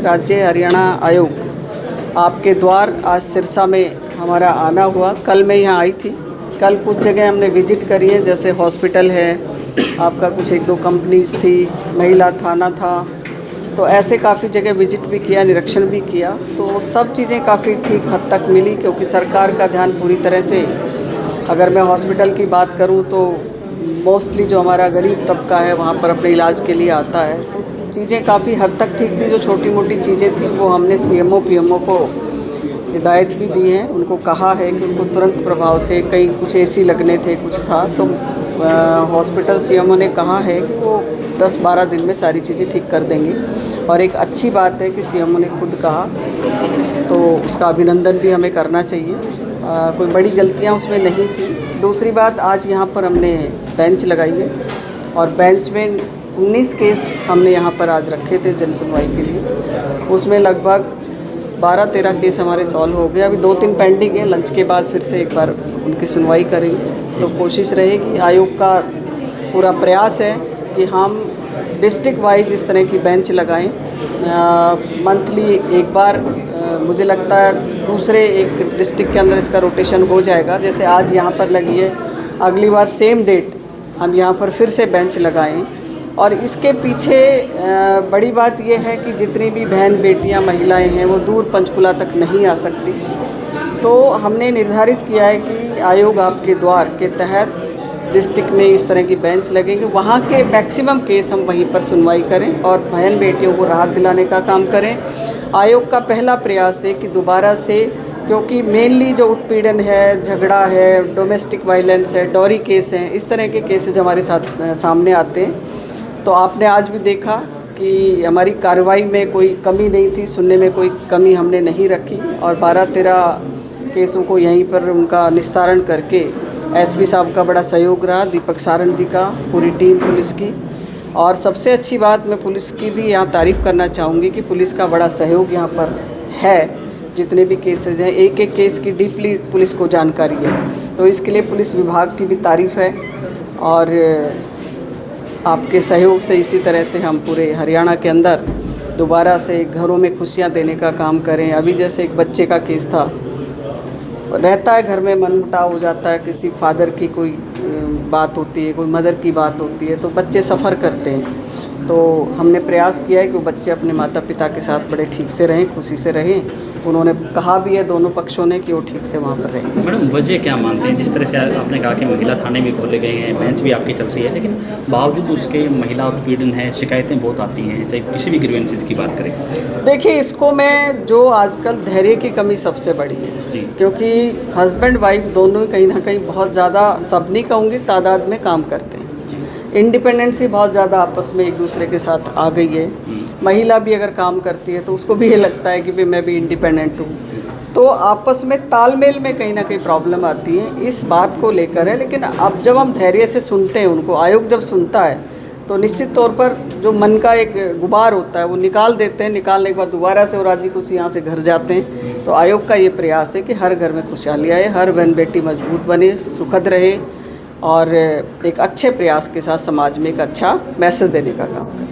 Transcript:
राज्य हरियाणा आयोग आपके द्वार आज सिरसा में हमारा आना हुआ। कल मैं यहाँ आई थी। कल कुछ जगह हमने विजिट करी है, जैसे हॉस्पिटल है आपका, कुछ एक दो कंपनीज थी, महिला थाना था, तो ऐसे काफ़ी जगह विजिट भी किया, निरीक्षण भी किया। तो सब चीज़ें काफ़ी ठीक हद तक मिली, क्योंकि सरकार का ध्यान पूरी तरह से, अगर मैं हॉस्पिटल की बात करूं तो मोस्टली जो हमारा गरीब तबका है वहां पर अपने इलाज के लिए आता है। तो चीज़ें काफ़ी हद तक ठीक थी। जो छोटी मोटी चीज़ें थी वो हमने सीएमओ पीएमओ को हिदायत भी दी है, उनको कहा है कि उनको तुरंत प्रभाव से, कहीं कुछ एसी लगने थे, कुछ था, तो हॉस्पिटल सीएमओ ने कहा है कि वो 10-12 दिन में सारी चीज़ें ठीक कर देंगे। और एक अच्छी बात है कि सीएमओ ने खुद कहा, तो उसका अभिनंदन भी हमें करना चाहिए। कोई बड़ी गलतियां उसमें नहीं थी। दूसरी बात, आज यहाँ पर हमने बेंच लगाई है और बेंच में 19 केस हमने यहाँ पर आज रखे थे जन सुनवाई के लिए। उसमें लगभग 12-13 केस हमारे सॉल्व हो गए। अभी 2-3 पेंडिंग है। लंच के बाद फिर से एक बार उनकी सुनवाई करेंगे। तो कोशिश रहेगी, आयोग का पूरा प्रयास है कि हम डिस्ट्रिक्ट वाइज इस तरह की बेंच लगाएं। मंथली एक बार, मुझे लगता है दूसरे एक डिस्ट्रिक्ट के अंदर इसका रोटेशन हो जाएगा। जैसे आज यहाँ पर लगी है, अगली बार सेम डेट हम यहाँ पर फिर से बेंच लगाएं। और इसके पीछे बड़ी बात यह है कि जितनी भी बहन बेटियाँ महिलाएं हैं वो दूर पंचकुला तक नहीं आ सकती। तो हमने निर्धारित किया है कि आयोग आपके द्वार के तहत डिस्ट्रिक्ट में इस तरह की बेंच लगेंगे, वहाँ के मैक्सिमम केस हम वहीं पर सुनवाई करें और बहन बेटियों को राहत दिलाने का काम करें। आयोग का पहला प्रयास है कि दोबारा से, क्योंकि मेनली जो उत्पीड़न है, झगड़ा है, डोमेस्टिक वायलेंस है, डॉरी केस हैं, इस तरह के केसेज हमारे साथ सामने आते हैं। तो आपने आज भी देखा कि हमारी कार्रवाई में कोई कमी नहीं थी, सुनने में कोई कमी हमने नहीं रखी और 12-13 केसों को यहीं पर उनका निस्तारण करके एसपी साहब का बड़ा सहयोग रहा, दीपक सारंग जी का, पूरी टीम पुलिस की। और सबसे अच्छी बात, मैं पुलिस की भी यहाँ तारीफ़ करना चाहूँगी कि पुलिस का बड़ा सहयोग यहाँ पर है। जितने भी केसेज हैं, एक एक केस की डीपली पुलिस को जानकारी है, तो इसके लिए पुलिस विभाग की भी तारीफ़ है। और आपके सहयोग से इसी तरह से हम पूरे हरियाणा के अंदर दोबारा से घरों में खुशियाँ देने का काम करें। अभी जैसे एक बच्चे का केस था, रहता है घर में मनमुटाव हो जाता है, किसी फादर की कोई बात होती है, कोई मदर की बात होती है, तो बच्चे सफ़र करते हैं। तो हमने प्रयास किया है कि वो बच्चे अपने माता पिता के साथ बड़े ठीक से रहें, खुशी से रहें। उन्होंने कहा भी है दोनों पक्षों ने कि वो ठीक से वहाँ पर रहें। मैडम, वजह क्या मानते हैं? जिस तरह से आपने कहा कि महिला थाने भी खोले गए हैं, बेंच भी आपकी चल रही है, लेकिन बावजूद उसके महिला उत्पीड़न है, शिकायतें बहुत आती हैं, चाहे किसी भी ग्रीवेंसेस की बात करें। देखिए, इसको मैं, जो आजकल धैर्य की कमी सबसे बड़ी है जी। क्योंकि हस्बैंड वाइफ दोनों ही कहीं ना कहीं बहुत ज़्यादा, सब नहीं कहूँगी, तादाद में काम करते हैं। इंडिपेंडेंसी बहुत ज़्यादा आपस में एक दूसरे के साथ आ गई है। महिला भी अगर काम करती है तो उसको भी ये लगता है कि भाई मैं भी इंडिपेंडेंट हूँ, तो आपस में तालमेल में कहीं ना कहीं प्रॉब्लम आती है। इस बात को लेकर है। लेकिन अब जब हम धैर्य से सुनते हैं उनको, आयोग जब सुनता है तो निश्चित तौर पर जो मन का एक गुबार होता है वो निकाल देते हैं। निकालने के बाद दोबारा से वो राजी खुशी यहाँ से घर जाते हैं। तो आयोग का ये प्रयास है कि हर घर में खुशहाली आए, हर बहन बेटी मजबूत बने, सुखद रहे और एक अच्छे प्रयास के साथ समाज में एक अच्छा मैसेज देने का काम करें।